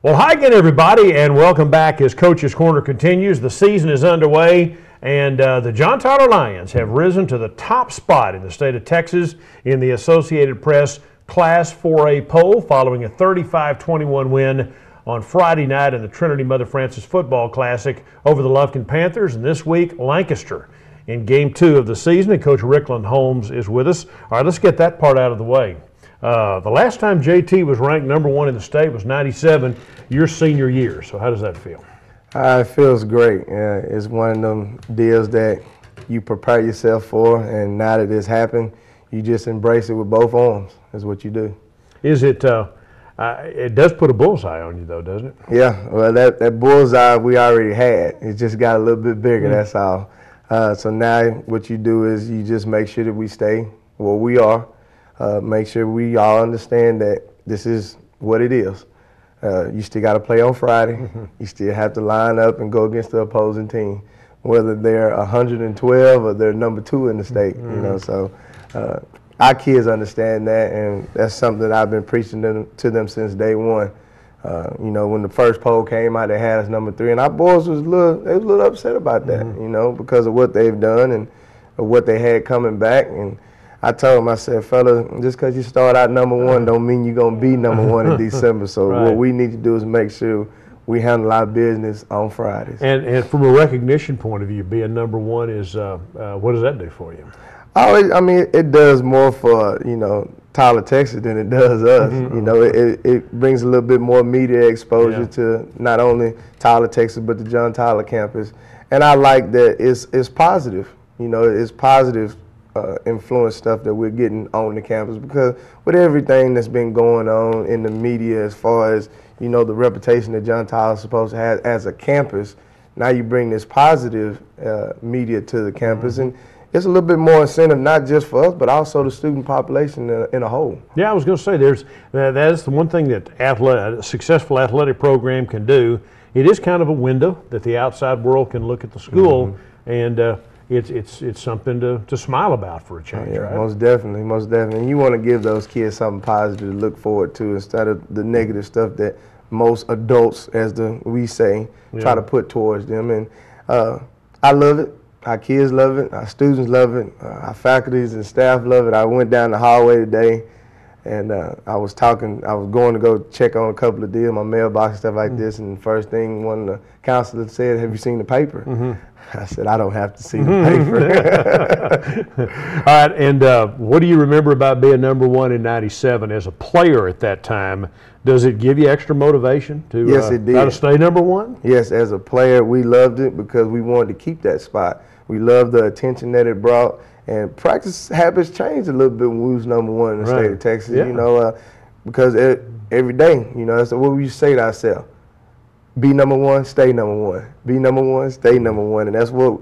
Well, hi again, everybody, and welcome back as Coach's Corner continues. The season is underway, and the John Tyler Lions have risen to the top spot in the state of Texas in the Associated Press Class 4A poll following a 35-21 win on Friday night in the Trinity Mother Frances Football Classic over the Lufkin Panthers. And this week, Lancaster in Game 2 of the season, and Coach Ricklan Holmes is with us. All right, let's get that part out of the way. The last time JT was ranked #1 in the state was '97, your senior year. So how does that feel? It feels great. It's one of them deals that you prepare yourself for, and now that it's happened, you just embrace it with both arms. Is what you do. Is it? It does put a bullseye on you, though, doesn't it? Yeah. Well, that bullseye we already had. It just got a little bit bigger. That's all. So now what you do is you just make sure that we stay where we are. Make sure we all understand that this is what it is. You still got to play on Friday. You still have to line up and go against the opposing team, whether they're 112 or they're #2 in the state. You know, so our kids understand that, and that's something that I've been preaching to them since day one. You know, when the first poll came out, they had us #3, and our boys was a little upset about that. You know, because of what they've done and what they had coming back. And I told him, I said, fella, just because you start out #1 don't mean you're going to be #1 in December. So what we need to do is make sure we handle our business on Fridays. And from a recognition point of view, being #1 is, what does that do for you? Oh, I mean, it does more for, you know, Tyler, Texas than it does us. You know, it brings a little bit more media exposure to not only Tyler, Texas, but the John Tyler campus. And I like that it's positive. You know, it's positive influence stuff that we're getting on the campus, because with everything that's been going on in the media as far as, you know, the reputation that John Tyler is supposed to have as a campus, now you bring this positive media to the campus, and it's a little bit more incentive, not just for us, but also the student population in a whole. Yeah, I was going to say, that's the one thing that a successful athletic program can do. It is kind of a window that the outside world can look at the school, and it's something to smile about for a change, right? Most definitely, most definitely. And you want to give those kids something positive to look forward to instead of the negative stuff that most adults, as we say, try to put towards them. And I love it. Our kids love it. Our students love it. Our faculties and staff love it. I went down the hallway today, and I was going to go check on a couple of deals, my mailbox and stuff like this, and the first thing one of the counselors said, "Have you seen the paper?" I said, "I don't have to see the paper." All right, and what do you remember about being #1 in '97 as a player at that time? Does it give you extra motivation to Yes, it did. Try to stay #1? Yes, as a player, we loved it because we wanted to keep that spot. We loved the attention that it brought, and practice habits changed a little bit when we was #1 in the state of Texas. You know, because every day, you know, that's what we used to say to ourselves: be #1, stay #1. Be #1, stay #1, and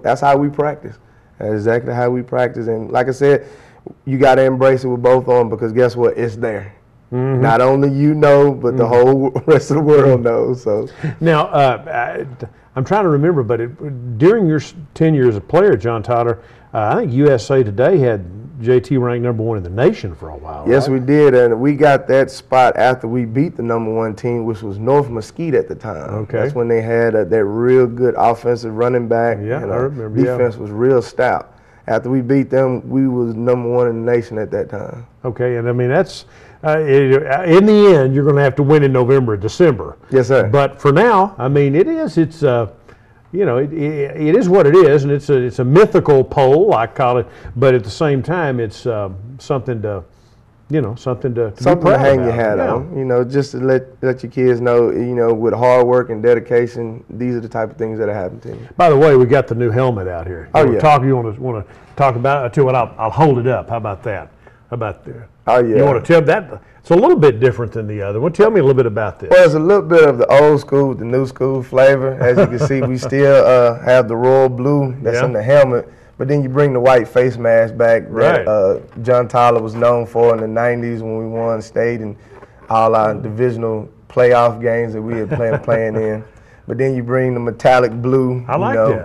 that's how we practice. That's exactly how we practice. And like I said, you got to embrace it with both arms, because guess what? It's there. Not only you know, but the whole rest of the world knows. So now, I'm trying to remember, but during your tenure as a player, John Tyler, I think USA Today had JT ranked #1 in the nation for a while. Yes, right? we did, and we got that spot after we beat the #1 team, which was North Mesquite at the time. Okay. That's when they had that real good offensive running back. Yeah, and I remember. Defense was real stout. After we beat them, we was #1 in the nation at that time. Okay, and I mean that's in the end you're going to have to win in November, December. Yes, sir. But for now, I mean it's you know, it is what it is, and it's a mythical poll, I call it. But at the same time, it's something to, you know, something to hang your hat on. You know, just to let your kids know, you know, with hard work and dedication, these are the type of things that happen to you. By the way, we got the new helmet out here. You want to talk about it? I tell you what, I'll hold it up. How about that? How about that? Oh yeah. You want to tell that? It's a little bit different than the other one. Tell me a little bit about this. Well, it's a little bit of the old school with the new school flavor. As you can see, we still have the royal blue that's in the helmet, but then you bring the white face mask back that John Tyler was known for in the 90s when we won state and all our divisional playoff games that we had playing in. But then you bring the metallic blue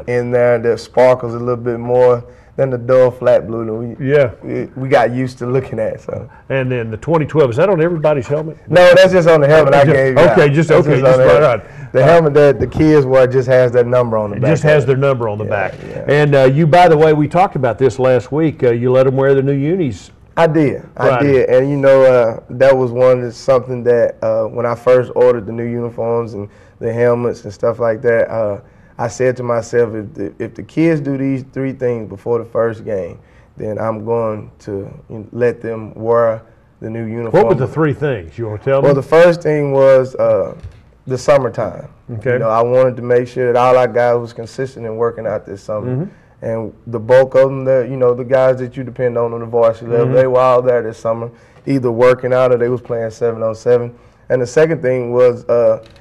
in there that sparkles a little bit more than the dull flat blue that we got used to looking at. So. And then the 2012, is that on everybody's helmet? No, that's just on the helmet I gave you. Okay, just right on. The helmet that the kids wear just has that number on the back. It just has their number on the back. Yeah. And you, by the way, we talked about this last week. You let them wear the new unis. I did, and you know that was something that when I first ordered the new uniforms and the helmets and stuff like that, I said to myself, if the kids do these 3 things before the first game, then I'm going to let them wear the new uniform. What were the 3 things? You want to tell me? Well, the first thing was the summertime. Okay. You know, I wanted to make sure that all our guys was consistent in working out this summer. And the bulk of them, the guys that you depend on the varsity level, they were all there this summer, either working out or they was playing 7-on-7. And the second thing was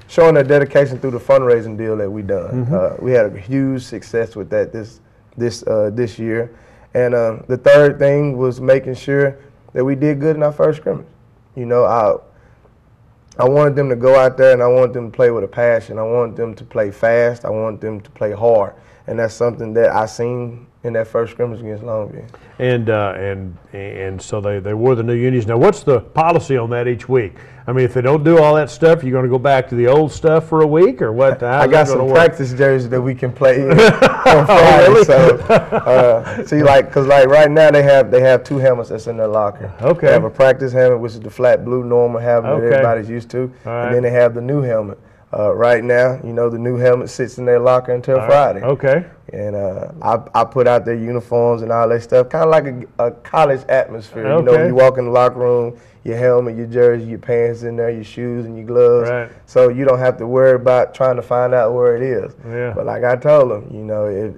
showing their dedication through the fundraising deal that we done. We had a huge success with that this year. And the third thing was making sure that we did good in our first scrimmage. You know, I wanted them to go out there and I wanted them to play with a passion. I wanted them to play fast. I wanted them to play hard. And that's something that I seen in that first scrimmage against Longview. And so they wore the new unis. Now, what's the policy on that each week? I mean, if they don't do all that stuff, you're going to go back to the old stuff for a week, or what? I got some practice jerseys that we can play in on Friday. Really? So, see, because right now they have 2 helmets that's in their locker. Okay. They have a practice helmet, which is the flat blue normal helmet that everybody's used to, and then they have the new helmet. Right now, the new helmet sits in their locker until Friday. Okay. And I put out their uniforms and all that stuff, kind of like a college atmosphere. Okay. You know, when you walk in the locker room, your helmet, your jersey, your pants in there, your shoes and your gloves. Right. So you don't have to worry about trying to find out where it is. Yeah. But like I told them,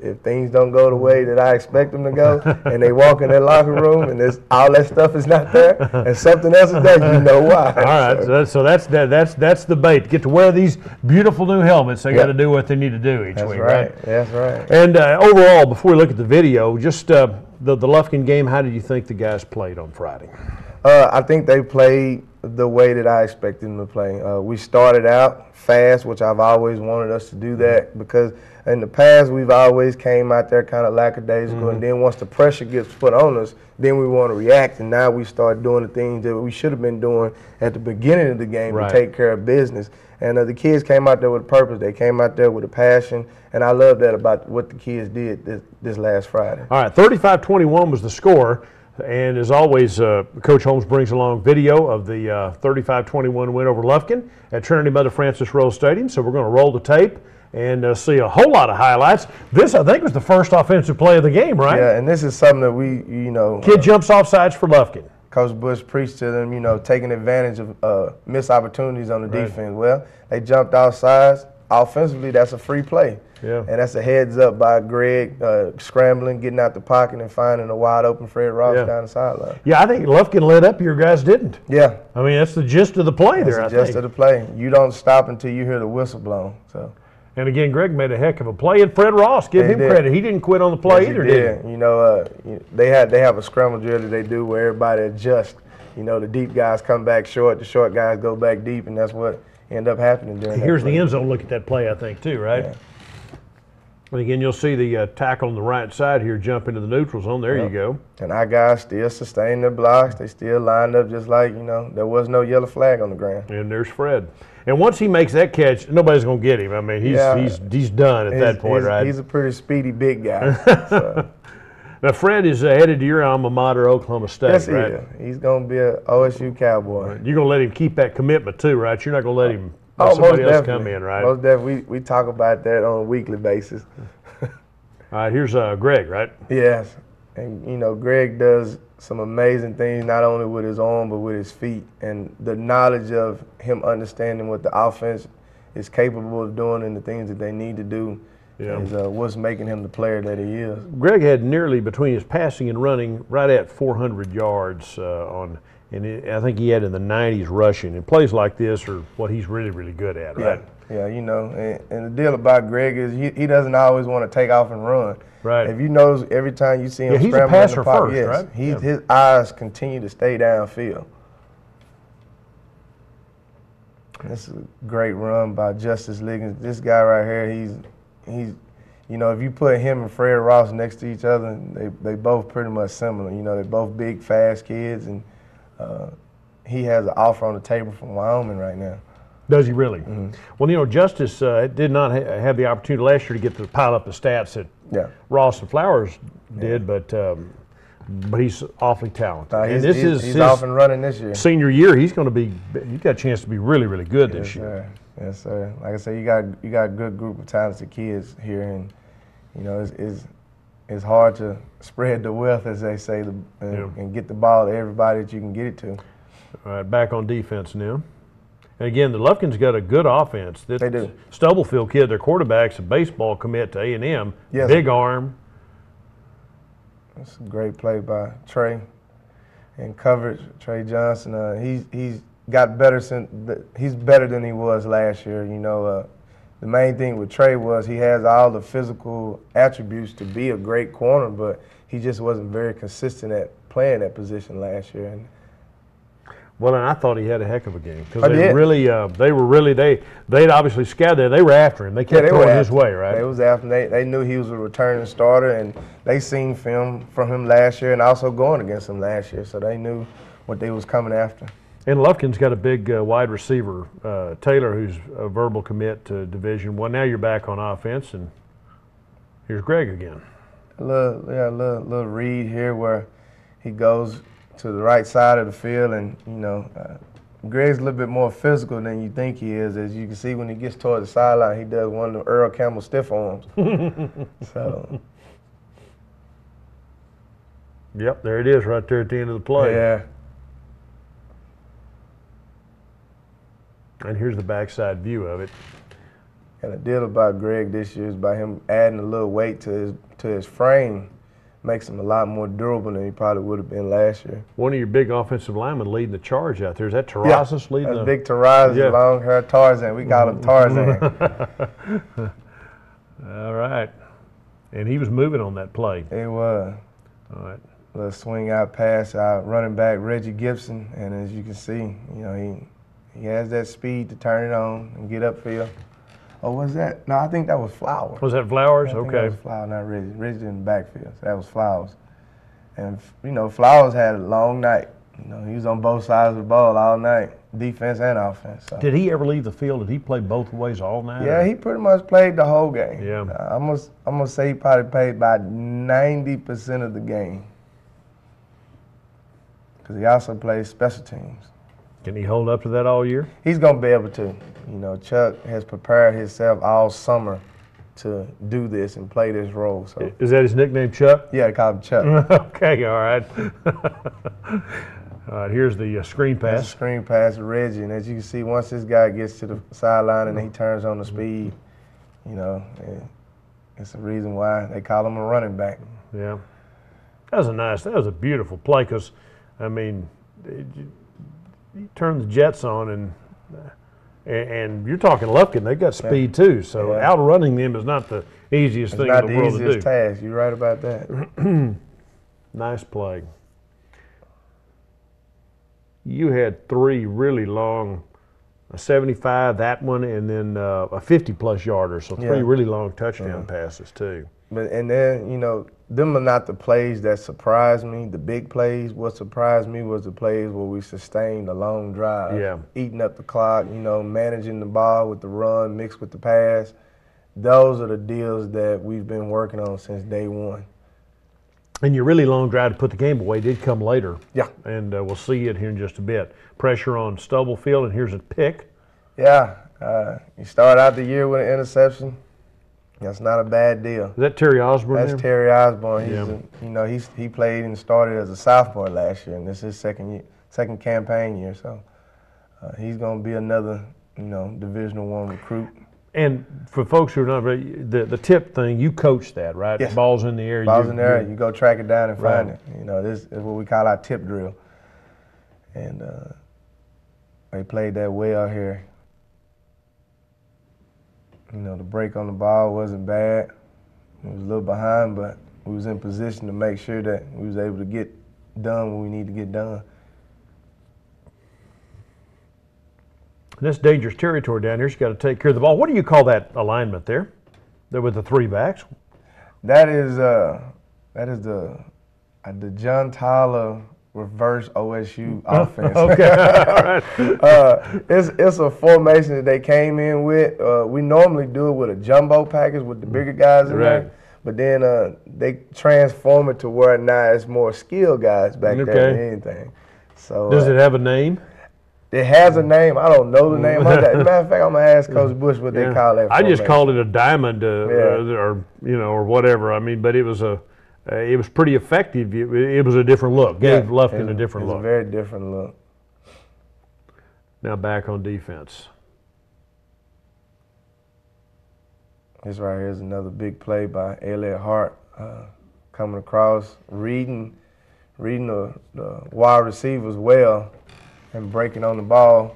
if things don't go the way that I expect them to go, and they walk in their locker room and all that stuff is not there, and something else is there, you know why. All right. So that's the bait. Get to wear these beautiful new helmets. They got to do what they need to do each week, right? That's right. And overall, before we look at the video, just the Lufkin game, how did you think the guys played on Friday? I think they played the way that I expected them to play. We started out fast, which I've always wanted us to do that, because in the past we've always came out there kind of lackadaisical, and then once the pressure gets put on us, then we want to react, and now we start doing the things that we should have been doing at the beginning of the game to take care of business. And the kids came out there with a purpose. They came out there with a passion, and I love that about what the kids did this last Friday. All right, 35-21 was the score. And as always, Coach Holmes brings along video of the 35-21 win over Lufkin at Trinity Mother Frances Rose Stadium. So we're going to roll the tape and see a whole lot of highlights. This, I think, was the first offensive play of the game, right? Yeah, and this is something that Kid jumps off sides for Lufkin. Coach Bush preached to them, taking advantage of missed opportunities on the defense. Well, they jumped off sides. Offensively, that's a free play. Yeah. And that's a heads up by Greg, scrambling, getting out the pocket and finding a wide open Fred Ross down the sideline. Yeah, I think Lufkin lit up, your guys didn't. Yeah. I mean, that's the gist of the play there, I think. That's the gist of the play. You don't stop until you hear the whistle blown. So. And again, Greg made a heck of a play, and Fred Ross, give him credit. He didn't quit on the play either, did he? They have a scramble drill that they do where everybody adjusts. The deep guys come back short, the short guys go back deep, and that's what ended up happening during Here's that the end zone look at that play, I think, too, right? Yeah. And again, you'll see the tackle on the right side here jump into the neutral zone. There you go. And our guys still sustain their blocks. They still lined up just like, there was no yellow flag on the ground. And there's Fred. And once he makes that catch, nobody's going to get him. I mean, he's done at that point, right? He's a pretty speedy big guy. So. Now, Fred is headed to your alma mater, Oklahoma State, yes, right? Yes, he is. He's going to be an OSU Cowboy. Right. You're going to let him keep that commitment, too, right? You're not going to let him somebody else come in, right? Most definitely. We talk about that on a weekly basis. All right, here's Greg, right? Yes. And, Greg does some amazing things, not only with his arm, but with his feet. And the knowledge of him understanding what the offense is capable of doing and the things that they need to do is what's making him the player that he is. Greg had nearly, between his passing and running, right at 400 yards I think he had in the 90s rushing. And plays like this are what he's really, really good at, right? Yeah, and the deal about Greg is he doesn't always want to take off and run. Right. If you notice, every time you see him he's scrambling a passer in the pocket, first, right? His eyes continue to stay downfield. This is a great run by Justice Liggins. This guy right here, he's you know, if you put him and Fred Ross next to each other, they both pretty much similar. You know, they're both big, fast kids, and he has an offer on the table from Wyoming right now. Does he really? Well, you know, Justice did not have the opportunity last year to get to pile up the stats that Ross and Flowers did, but he's awfully talented. And he's off and running this year. Senior year, he's got a chance to be really, really good this year. Sir. Yes, sir. Like I said, you got a good group of talented kids here, and you know it's hard to spread the wealth, as they say, and get the ball to everybody that you can get it to. All right, back on defense now. And again, the Lufkin's got a good offense. They do. Stubblefield kid, their quarterback's a baseball commit to A&M. Yes. Big arm. That's a great play by Trey. In coverage, Trey Johnson. He's got better he's better than he was last year. You know, the main thing with Trey was he has all the physical attributes to be a great corner, but he just wasn't very consistent at playing that position last year. Well, and I thought he had a heck of a game because they'd obviously scouted there. They were after him. They kept throwing his way, right? They was after him. They knew he was a returning starter, and they seen film from him last year and also going against him last year, so they knew what they was coming after. And Lufkin's got a big wide receiver, Taylor, who's a verbal commit to Division I. Now you're back on offense, and here's Greg again. A little read here where he goes to the right side of the field, and you know, Greg's a little bit more physical than you think he is. As you can see, when he gets toward the sideline, he does one of the Earl Campbell stiff arms. So, yep, there it is, right there at the end of the play. Yeah. And here's the backside view of it. And the deal about Greg this year is by him adding a little weight to his frame. Makes him a lot more durable than he probably would have been last year. One of your big offensive linemen leading the charge out there. Is that Terrazas leading? That's big Terrazas, long hair Tarzan. We call him Tarzan. All right. And he was moving on that play. It was. All right. Little swing out pass out running back Reggie Gibson, and as you can see, you know, he has that speed to turn it on and get upfield. Oh, was that? No, I think that was Flowers. Was that Flowers? I think Okay. that was Flowers, not Reggie. Reggie in the backfield. So that was Flowers. And, you know, Flowers had a long night. You know, he was on both sides of the ball all night, defense and offense. So. Did he ever leave the field? Did he play both ways all night? Yeah, he pretty much played the whole game. Yeah. I'm gonna say he probably played about 90% of the game. Because he also plays special teams. Can he hold up to that all year? He's going to be able to. You know, Chuck has prepared himself all summer to do this and play this role. So. Is that his nickname, Chuck? Yeah, they call him Chuck. Okay, all right. All right, here's the screen pass. That's a screen pass to Reggie. And as you can see, once this guy gets to the sideline and he turns on the speed, you know, it's the reason why they call him a running back. Yeah. That was a beautiful play because, I mean, you turn the Jets on and you're talking Lufkin, they've got speed too. So outrunning them is not the easiest thing in the world to do. It's not the easiest task. You're right about that. Nice play. You had three really long, a 75, that one, and then a 50-plus yarder. So three really long touchdown passes too. And then, you know, them are not the plays that surprised me, the big plays. What surprised me was the plays where we sustained a long drive, eating up the clock, you know, managing the ball with the run mixed with the pass. Those are the deals that we've been working on since day one. And your really long drive to put the game away did come later. Yeah. And we'll see it here in just a bit. Pressure on Stubblefield, and here's a pick. Yeah. You start out the year with an interception. That's not a bad deal. Is that Terry Osborne? That's Terry Osborne. He played and started as a sophomore last year, and this is his second campaign year. So he's going to be another, you know, Division I recruit. And for folks who are not the tip thing, you coach that, right? Yes. Ball's in the air. Ball's in the air. You go track it down and find it. You know, this is what we call our tip drill. And they played that well here. You know, the break on the ball wasn't bad. It was a little behind, but we was in position to make sure that we was able to get done what we need to get done. And that's dangerous territory down here. You got to take care of the ball. What do you call that alignment there? They're with the three backs. That is the John Tyler reverse OSU offense. Okay, all right. It's a formation that they came in with. We normally do it with a jumbo package with the bigger guys in there. But then they transform it to where now it's more skilled guys back there than anything. So does it have a name? It has a name. I don't know the name of that. As a matter of fact, I'm gonna ask Coach Bush what they call that. I just called it a diamond, or or whatever. I mean, but it was pretty effective. It was a different look. Gave Lufkin a different look. It's a very different look. Now back on defense. This right here is another big play by Elliott Hart, coming across, reading the wide receivers well, and breaking on the ball.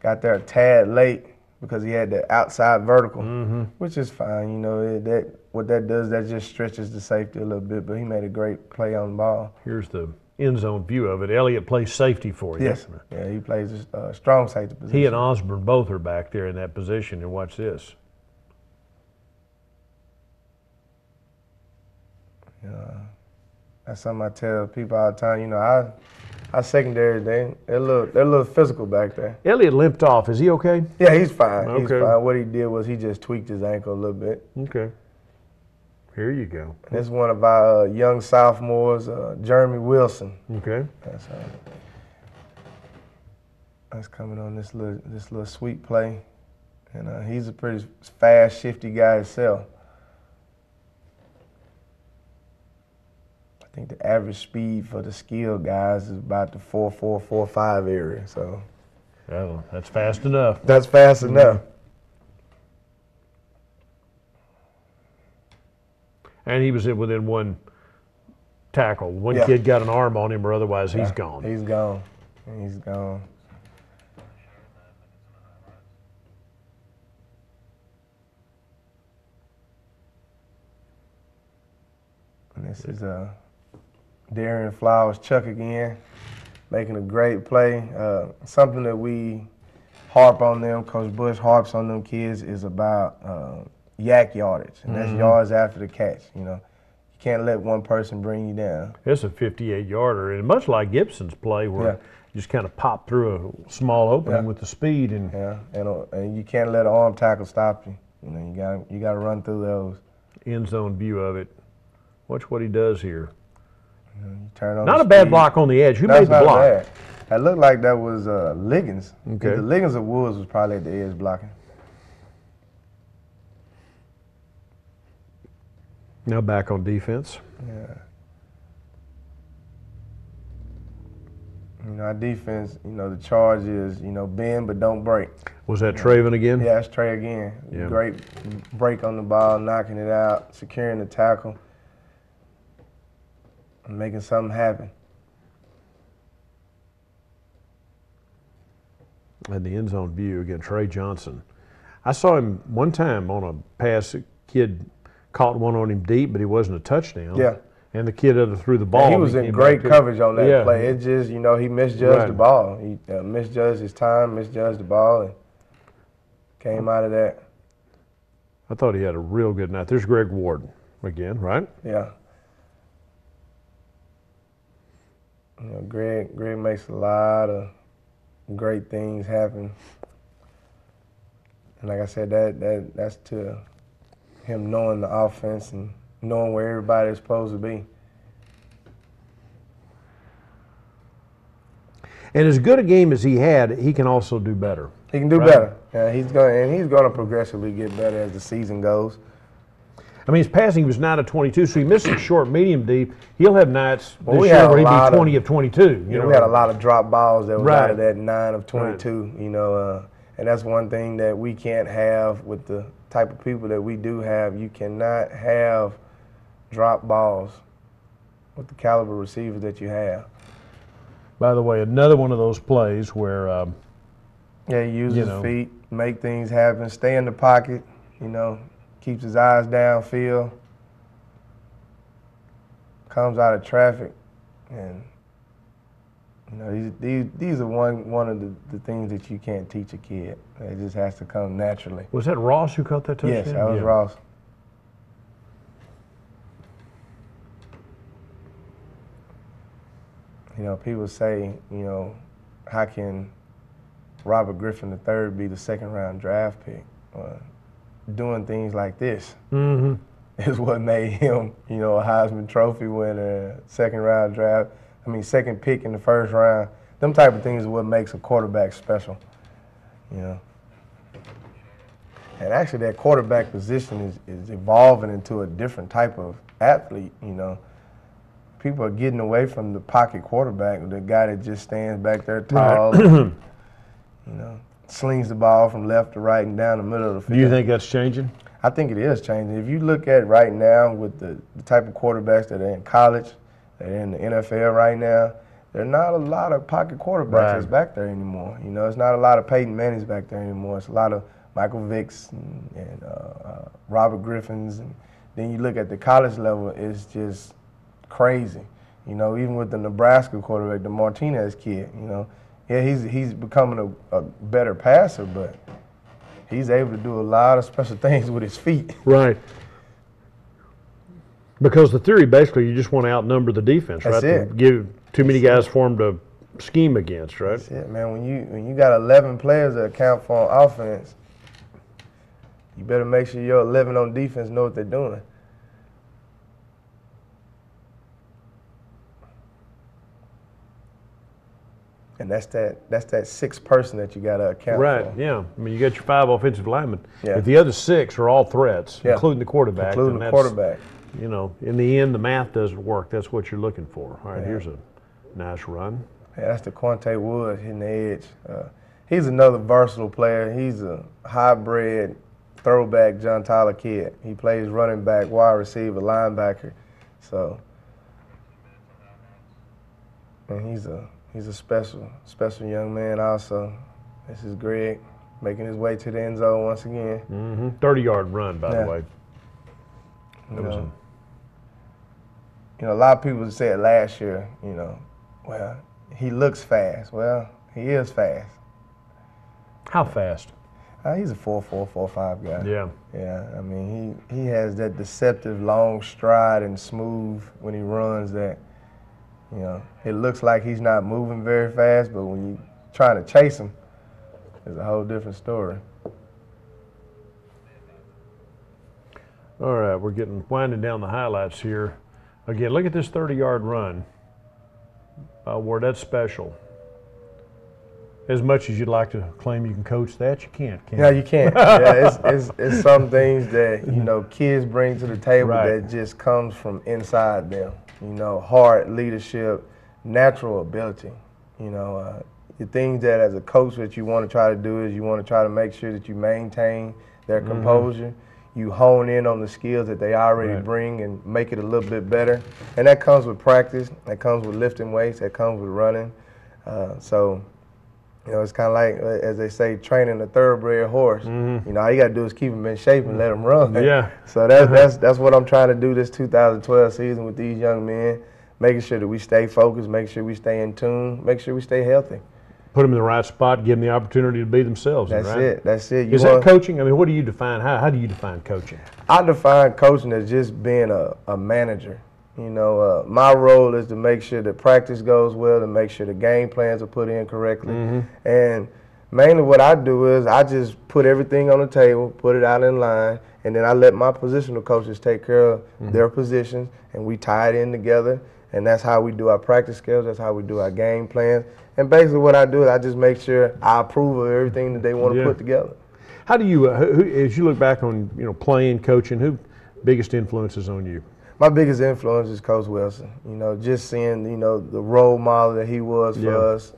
Got there a tad late because he had the outside vertical, which is fine. You know, what that does, that just stretches the safety a little bit, but he made a great play on the ball. Here's the end zone view of it. Elliott plays safety for you. Yes, yeah, he plays a strong safety position. He and Osborne both are back there in that position, and watch this. That's something I tell people all the time. You know, our secondary, they're a little physical back there. Elliott limped off. Is he okay? Yeah, he's fine. Okay. He's fine. What he did was he just tweaked his ankle a little bit. Okay. Here you go. And this is one of our young sophomores, Jeremy Wilson. Okay. That's coming on this little sweet play, and he's a pretty fast, shifty guy himself. I think the average speed for the skilled guys is about the 4.4, 4.5 area. So that's fast enough. That's fast enough. And he was within one tackle. One kid got an arm on him, or otherwise he's gone. He's gone. He's gone. And this is Darian Flowers Chuck again, making a great play. Something that we harp on them, Coach Bush harps on them kids, is about yak yardage, and that's yards after the catch. You know, you can't let one person bring you down. It's a 58-yarder, and much like Gibson's play, where you just kind of pop through a small opening with the speed, and and you can't let an arm tackle stop you. You know, you got to run through those. End zone view of it. Watch what he does here. You turn on not a bad block on the edge. Who made the block? Bad. It looked like that was Liggins. Okay. The Liggins or Woods was probably at the edge blocking. Now back on defense. Yeah. You know, our defense, you know, the charge is, you know, bend but don't break. Was that Traven again? Yeah, it's Trey again. Yeah. Great break on the ball, knocking it out, securing the tackle, and making something happen. And the end zone view, again, Trey Johnson. I saw him one time on a pass. A kid caught one on him deep, but he wasn't a touchdown. Yeah. And the kid threw the ball. And he was in great coverage on that play. It just, you know, he misjudged the ball. He misjudged his time, misjudged the ball, and came out of that. I thought he had a real good night. There's Greg Ward again, right? Yeah. You know, Greg makes a lot of great things happen. And like I said, that's to him knowing the offense and knowing where everybody is supposed to be. And as good a game as he had, he can also do better. He can do better. Yeah, he's going to progressively get better as the season goes. I mean, his passing was 9 of 22, so he missed some short, medium, deep. He'll have nights this year where he'll be 20 of 22. You know, we had a lot of drop balls that was out of that 9 of 22. You know, and that's one thing that we can't have with the type of people that we do have. You cannot have drop balls with the caliber receivers that you have. By the way, another one of those plays where he uses his feet, make things happen, stay in the pocket, you know, keeps his eyes downfield, comes out of traffic, and you know, these are one of the things that you can't teach a kid. It just has to come naturally. Was that Ross who caught that touchdown? Yes, that was Ross. You know, people say, you know, how can Robert Griffin III be the second-round draft pick? Doing things like this is what made him, you know, a Heisman Trophy winner, second-round draft. I mean, second pick in the first round. Them type of things is what makes a quarterback special, you know. And actually, that quarterback position is evolving into a different type of athlete, you know. People are getting away from the pocket quarterback, the guy that just stands back there tall, right. and, you know, slings the ball from left to right and down the middle of the field. Do you think that's changing? I think it is changing. If you look at right now with the type of quarterbacks that are in college, that are in the NFL right now, there are not a lot of pocket quarterbacks that's back there anymore. You know, it's not a lot of Peyton Mannings back there anymore. It's a lot of Michael Vicks and Robert Griffins. And then you look at the college level, it's just crazy. You know, even with the Nebraska quarterback, the Martinez kid, you know, yeah, he's becoming a better passer, but he's able to do a lot of special things with his feet. Right. Because the theory, basically, you just want to outnumber the defense, That's right? it. To give too many guys for them to scheme against, right? That's it, man. When you got 11 players that account for on offense, you better make sure your 11 on defense know what they're doing. And that's that sixth person that you got to account for. Right, yeah. I mean, you got your 5 offensive linemen. Yeah. If the other 6 are all threats, including the quarterback. Including the quarterback. You know, in the end, the math doesn't work. That's what you're looking for. All right, here's a nice run. Yeah, that's the Quante Woods hitting the edge. He's another versatile player. He's a hybrid throwback John Tyler kid. He plays running back, wide receiver, linebacker. So, and he's a special young man also. This is Greg making his way to the end zone once again. 30-yard run, by the way. You know, a lot of people said last year, you know, well, he looks fast. Well, he is fast. How fast? He's a 4.4, 4.5 guy. Yeah. Yeah, I mean, he has that deceptive long stride and smooth when he runs that, you know, it looks like he's not moving very fast, but when you're trying to chase him, it's a whole different story. All right, we're winding down the highlights here. Again, look at this 30-yard run. Where that's special. As much as you'd like to claim you can coach that, you can't, can you? No, you can't. Yeah, it's some things that, you know, kids bring to the table that just comes from inside them. You know, heart, leadership, natural ability. You know, the things that as a coach that you want to try to do is you want to try to make sure that you maintain their composure. You hone in on the skills that they already bring and make it a little bit better. And that comes with practice. That comes with lifting weights. That comes with running. So, you know, it's kind of like, as they say, training a thoroughbred horse. You know, all you got to do is keep them in shape and let them run. Yeah. So that's what I'm trying to do this 2012 season with these young men, making sure that we stay focused, make sure we stay in tune, make sure we stay healthy. Put them in the right spot, give them the opportunity to be themselves. That's right? it. That's it. Is that coaching? I mean, what do you define? How do you define coaching? I define coaching as just being a manager. You know, my role is to make sure that practice goes well, to make sure the game plans are put in correctly. And mainly what I do is I just put everything on the table, put it out in line, and then I let my positional coaches take care of their positions, and we tie it in together. And that's how we do our practice skills. That's how we do our game plans. And basically what I do is I just make sure I approve of everything that they want to put together. How do you, as you look back on, you know, playing, coaching, who biggest influences on you? My biggest influence is Coach Wilson. You know, just seeing, you know, the role model that he was for us,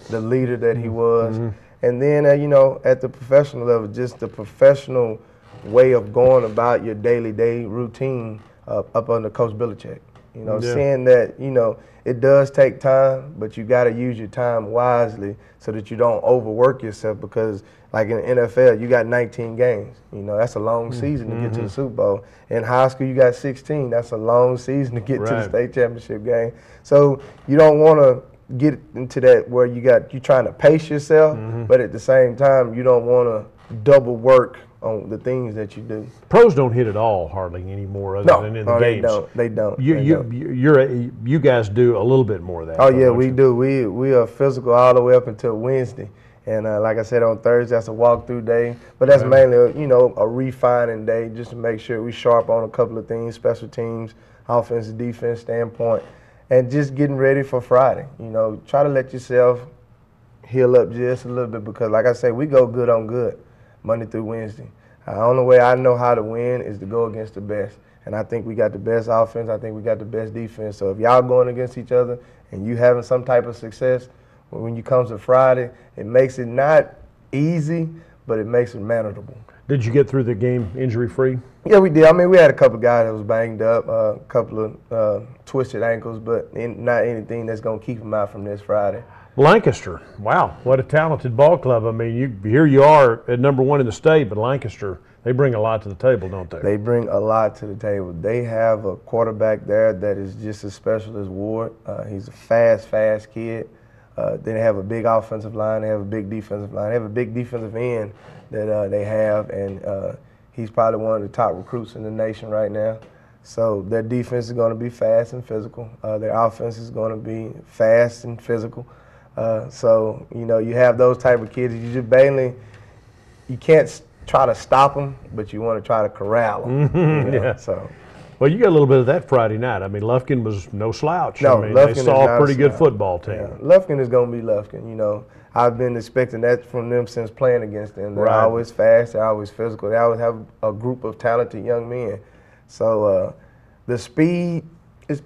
the leader that he was. And then, you know, at the professional level, just the professional way of going about your daily routine up under Coach Belichick. You know, seeing that, you know, it does take time, but you got to use your time wisely so that you don't overwork yourself, because like in the NFL, you got 19 games. You know, that's a long season to get to the Super Bowl. In high school, you got 16. That's a long season to get to the state championship game. So you don't want to get into that where you're trying to pace yourself, but at the same time, you don't want to double work on the things that you do. Pros don't hit it all hardly anymore, other than in the games. They don't. You guys do a little bit more of that. Oh yeah, we do. We are physical all the way up until Wednesday, and like I said, on Thursday that's a walkthrough day. But that's mainly a refining day, just to make sure we sharp on a couple of things, special teams, offense, defense standpoint, and just getting ready for Friday. Try to let yourself heal up just a little bit, because like I say, we go good on good Monday through Wednesday. The only way I know how to win is to go against the best. And I think we got the best offense. I think we got the best defense. So if y'all going against each other and you having some type of success, when you come to Friday, it makes it not easy, but it makes it manageable. Did you get through the game injury-free? Yeah, we did. I mean, we had a couple of guys that was banged up, a couple of twisted ankles, but not anything that's going to keep them out from this Friday. Lancaster, wow, what a talented ball club. I mean, here you are at #1 in the state, but Lancaster, they bring a lot to the table, don't they? They bring a lot to the table. They have a quarterback there that is just as special as Ward. He's a fast kid. They have a big offensive line. They have a big defensive line. They have a big defensive end that they have, and he's probably one of the top recruits in the nation right now. So their defense is going to be fast and physical. Their offense is going to be fast and physical. So, you have those type of kids. You can't try to stop them, but you want to try to corral them. Yeah. So. Well, you got a little bit of that Friday night. I mean, Lufkin was no slouch. No, I mean, Lufkin they saw a pretty good slouch. football team. Yeah. Lufkin is going to be Lufkin. I've been expecting that from them since playing against them. They're always fast. They're always physical. They always have a group of talented young men. So the speed is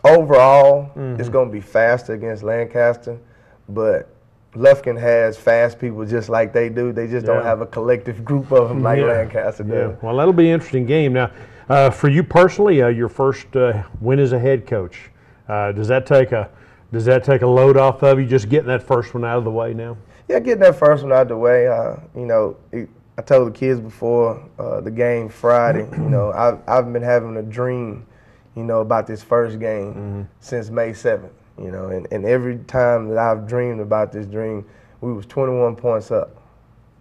overall it's going to be faster against Lancaster, but Lufkin has fast people just like they do. They just don't have a collective group of them like Lancaster does. Well, that'll be an interesting game. Now, for you personally, your first win as a head coach, does that take a load off of you, just getting that first one out of the way now? Yeah, getting that first one out of the way. I told the kids before the game Friday, I've been having a dream, about this first game since May 7th. And every time that I've dreamed about this dream, we was 21 points up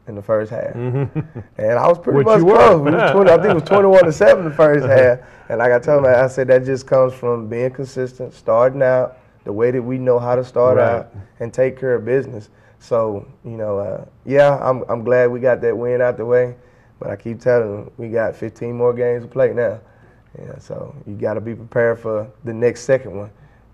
in the first half. And I was pretty much close. I think it was 21-7 the first half. And like I told them, I said that just comes from being consistent, starting out the way that we know how to start out and take care of business. So, I'm glad we got that win out the way. But I keep telling them, we got 15 more games to play now. So you got to be prepared for the next second one,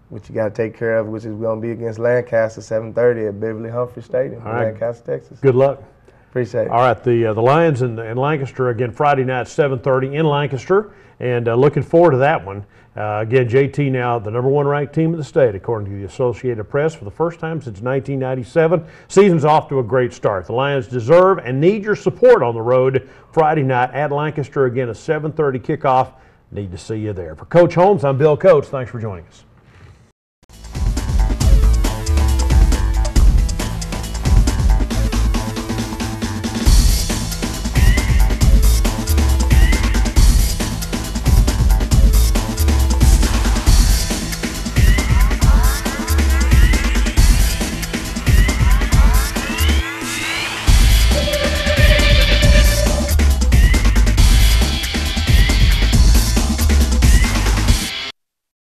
which you got to take care of, which is going to be against Lancaster, 7:30 at Beverly Humphrey Stadium in Lancaster, Texas. Good luck. Appreciate it. All right, the Lions in Lancaster, again, Friday night, 7:30 in Lancaster, and looking forward to that one. Again, JT now the #1 ranked team in the state, according to the Associated Press, for the first time since 1997. Season's off to a great start. The Lions deserve and need your support on the road Friday night at Lancaster. Again, a 7:30 kickoff. Need to see you there. For Coach Holmes, I'm Bill Coates. Thanks for joining us.